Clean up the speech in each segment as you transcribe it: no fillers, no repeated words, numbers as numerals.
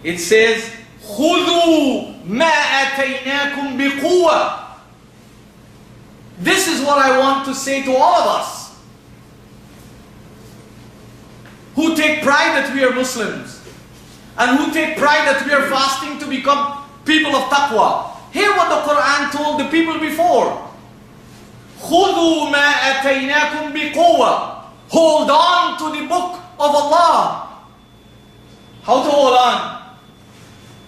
It says, خُذُوا مَا أَتَيْنَاكُمْ بِقُوَّةٍ. This is what I want to say to all of us who take pride that we are Muslims and who take pride that we are fasting to become people of taqwa. Hear what the Qur'an told the people before. خُذُوا مَا أَتَيْنَاكُمْ بِقُوَّةٍ. Hold on to the book of Allah. How to hold on?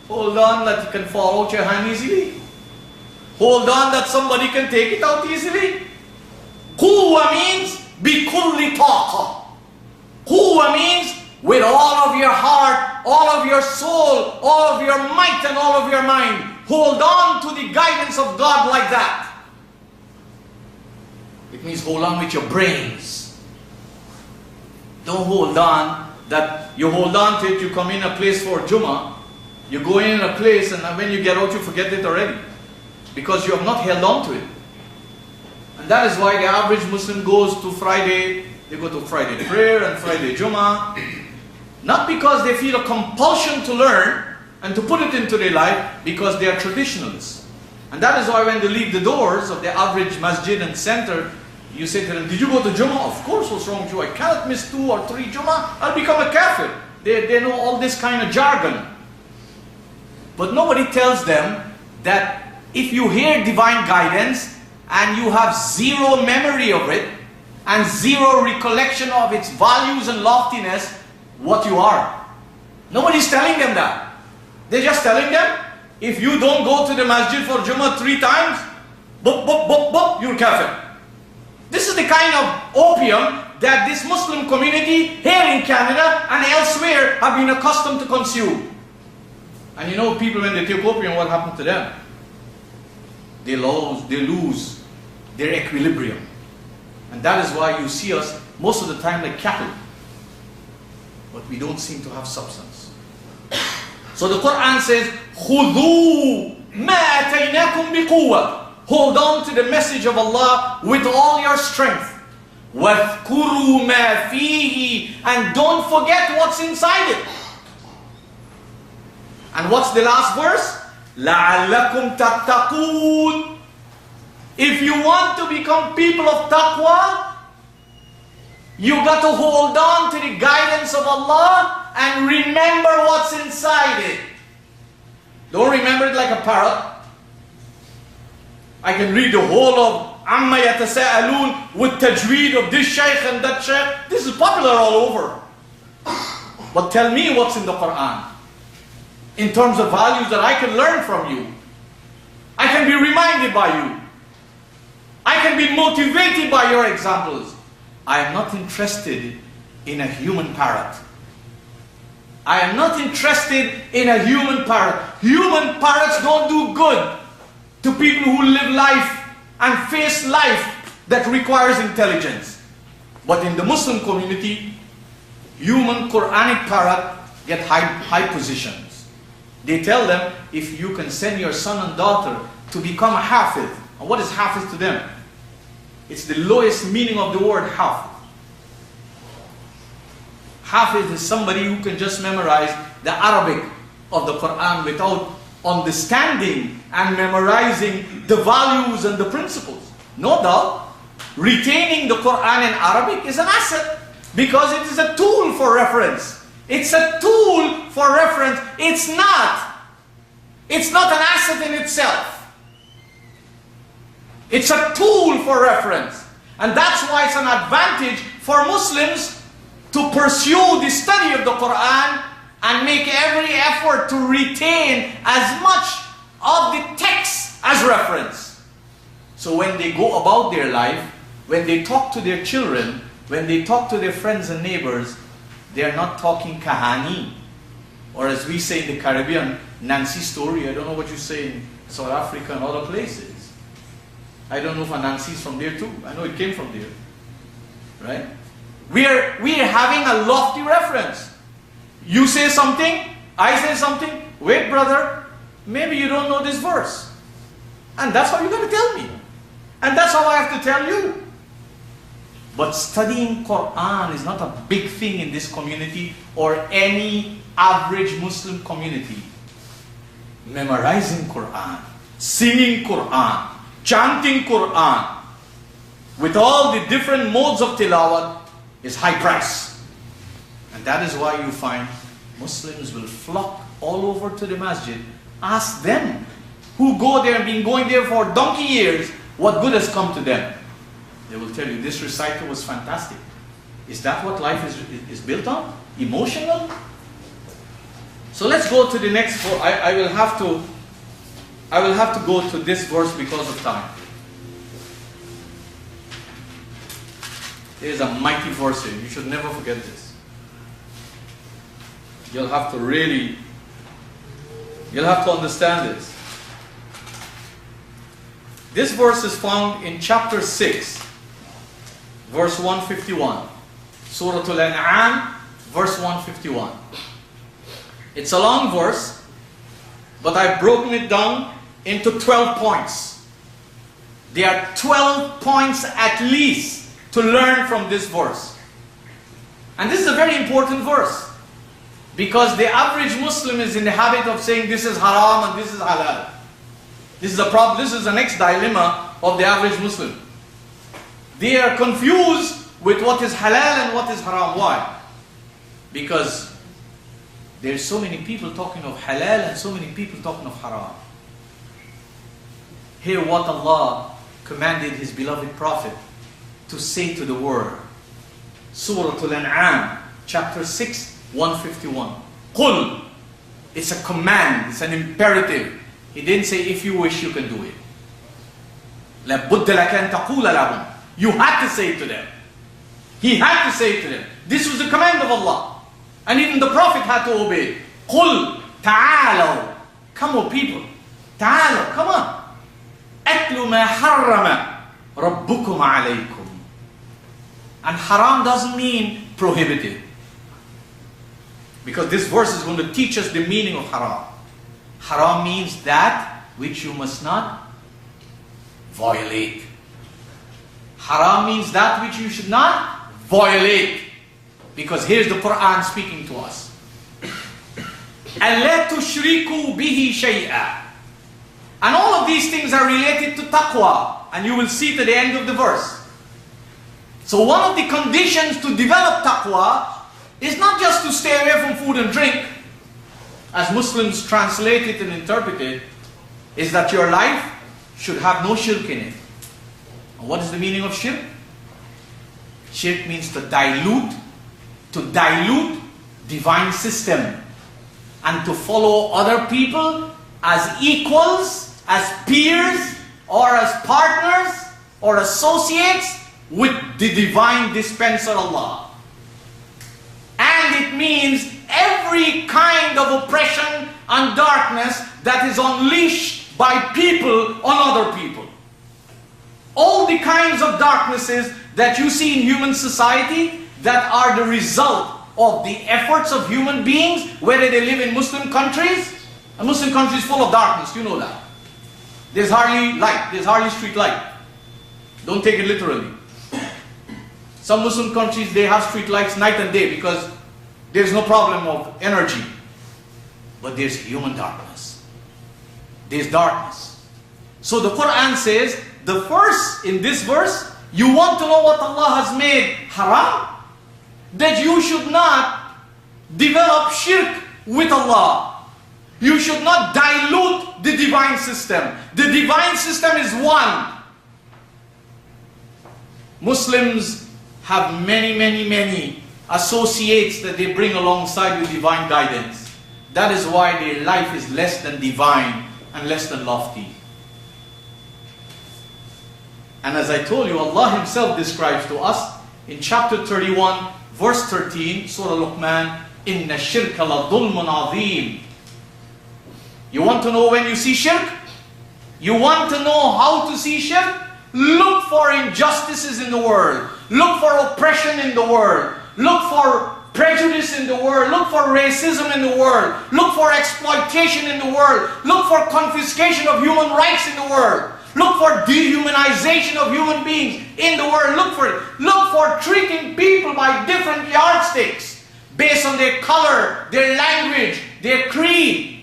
Hold on that you can fall out your hand easily. Hold on that somebody can take it out easily. Quwwa means bikulli taqa. Quwwa means with all of your heart, all of your soul, all of your might and all of your mind. Hold on to the guidance of God like that. It means hold on with your brains. Don't hold on that you hold on to it, you come in a place for Jummah, you go in a place and when you get out you forget it already. Because you have not held on to it. And that is why the average Muslim goes to Friday, they go to Friday prayer and Friday Jummah. Not because they feel a compulsion to learn and to put it into their life, because they are traditionalists. And that is why when they leave the doors of the average masjid and center, you say to them, did you go to Jummah? Of course, what's wrong with you? I cannot miss 2 or 3 Jummah, I'll become a kafir. They know all this kind of jargon. But nobody tells them that if you hear divine guidance and you have zero memory of it and zero recollection of its values and loftiness, what you are. Nobody's telling them that. They're just telling them, if you don't go to the masjid for Jummah 3 times, you're kafir. This is the kind of opium that this Muslim community here in Canada and elsewhere have been accustomed to consume. And you know, people when they take opium, what happened to them? They lose their equilibrium. And that is why you see us most of the time like cattle. But we don't seem to have substance. So the Qur'an says, خُذُوا مَا أَتَيْنَاكُمْ بِقُوَّةٍ. Hold on to the message of Allah with all your strength. وَاذْكُرُوا مَا فِيهِ. And don't forget what's inside it. And what's the last verse? لَعَلَّكُمْ تَتَّقُونَ. If you want to become people of taqwa, you got to hold on to the guidance of Allah and remember what's inside it. Don't remember it like a parrot. I can read the whole of عَمَّ يَتَسَاءَلُونَ with tajweed of this shaykh and that shaykh. This is popular all over. But tell me what's in the Qur'an in terms of values that I can learn from you. I can be reminded by you. I can be motivated by your examples. I am not interested in a human parrot. I am not interested in a human parrot. Human parrots don't do good to people who live life and face life that requires intelligence. But in the Muslim community, human Qur'anic parrot get high positions. They tell them, if you can send your son and daughter to become a hafiz. And what is hafiz to them? It's the lowest meaning of the word hafiz. Hafiz is somebody who can just memorize the Arabic of the Qur'an without understanding and memorizing the values and the principles. No doubt, retaining the Qur'an in Arabic is an asset because it is a tool for reference. It's a tool for reference. It's not an asset in itself. It's a tool for reference. And that's why it's an advantage for Muslims to pursue the study of the Qur'an and make every effort to retain as much of the text as reference. So when they go about their life, when they talk to their children, when they talk to their friends and neighbors, they are not talking kahani, or as we say in the Caribbean, Nancy story. I don't know what you say in South Africa and other places. I don't know if a Nancy is from there too. I know it came from there, right? We are having a lofty reference. You say something, I say something. Wait, brother, maybe you don't know this verse, and that's how you're going to tell me, and that's how I have to tell you. But studying Qur'an is not a big thing in this community or any average Muslim community memorizing Qur'an, singing Qur'an, chanting Qur'an, with all the different modes of tilawat is high price. And that is why you find Muslims will flock all over to the masjid. Ask them who go there and been going there for donkey years, what good has come to them? They will tell you, this recital was fantastic. Is that what life is built on? Emotional? So let's go to the next verse. I will have to go to this verse because of time. There is a mighty verse here. You should never forget this. You'll have to understand this. This verse is found in chapter 6, verse 151. Surah Al-An'am, verse 151. It's a long verse, but I've broken it down into 12 points. There are 12 points at least to learn from this verse. And this is a very important verse, because the average Muslim is in the habit of saying this is haram and this is halal. This is a problem. This is the next dilemma of the average Muslim. They are confused with what is halal and what is haram. Why? Because there's so many people talking of halal and so many people talking of haram. Hear what Allah commanded His beloved Prophet to say to the world. Surah Al-An'am, chapter 6, 151. Qul. It's a command, it's an imperative. He didn't say if you wish you can do it. لَبُدَّ لَكَ أَن تَقُولَ لَهُمْ. You had to say to them. He had to say to them. This was the command of Allah. And even the Prophet had to obey. قُلْ تَعَالَوْا. Come on people. تعالوا, come on. أَتْلُ مَا حَرَّمَ رَبُّكُمْ عَلَيْكُمْ. And haram doesn't mean prohibited. Because this verse is going to teach us the meaning of haram. Haram means that which you must not violate. Haram means that which you should not violate. Because here's the Qur'an speaking to us. أَلَّا تُشْرِكُوا بِهِ شَيْئًا. And all of these things are related to taqwa. And you will see to the end of the verse. So one of the conditions to develop taqwa is not just to stay away from food and drink, as Muslims translate it and interpret it, is that your life should have no shirk in it. And what is the meaning of shirk? Shirk means to dilute divine system, and to follow other people as equals, as peers, or as partners, or associates with the divine dispenser Allah. And it means every kind of oppression and darkness that is unleashed by people on other people. All the kinds of darknesses that you see in human society that are the result of the efforts of human beings, whether they live in Muslim countries. A Muslim country is full of darkness, you know that. There's hardly light, there's hardly street light. Don't take it literally. Some Muslim countries, they have street lights night and day because there's no problem of energy. But there's human darkness. There's darkness. So the Qur'an says, in this verse, you want to know what Allah has made haram? That you should not develop shirk with Allah. You should not dilute the divine system. The divine system is one. Muslims have many associates that they bring alongside with divine guidance. That is why their life is less than divine and less than lofty. And as I told you, Allah Himself describes to us in chapter 31, verse 13, Surah Luqman, Inna shirka la dhulmun azim. You want to know when you see shirk? You want to know how to see shirk? Look for injustices in the world. Look for oppression in the world. Look for prejudice in the world. Look for racism in the world. Look for exploitation in the world. Look for confiscation of human rights in the world. Look for dehumanization of human beings in the world. Look for it. Look for treating people by different yardsticks. based on their color, their language, their creed.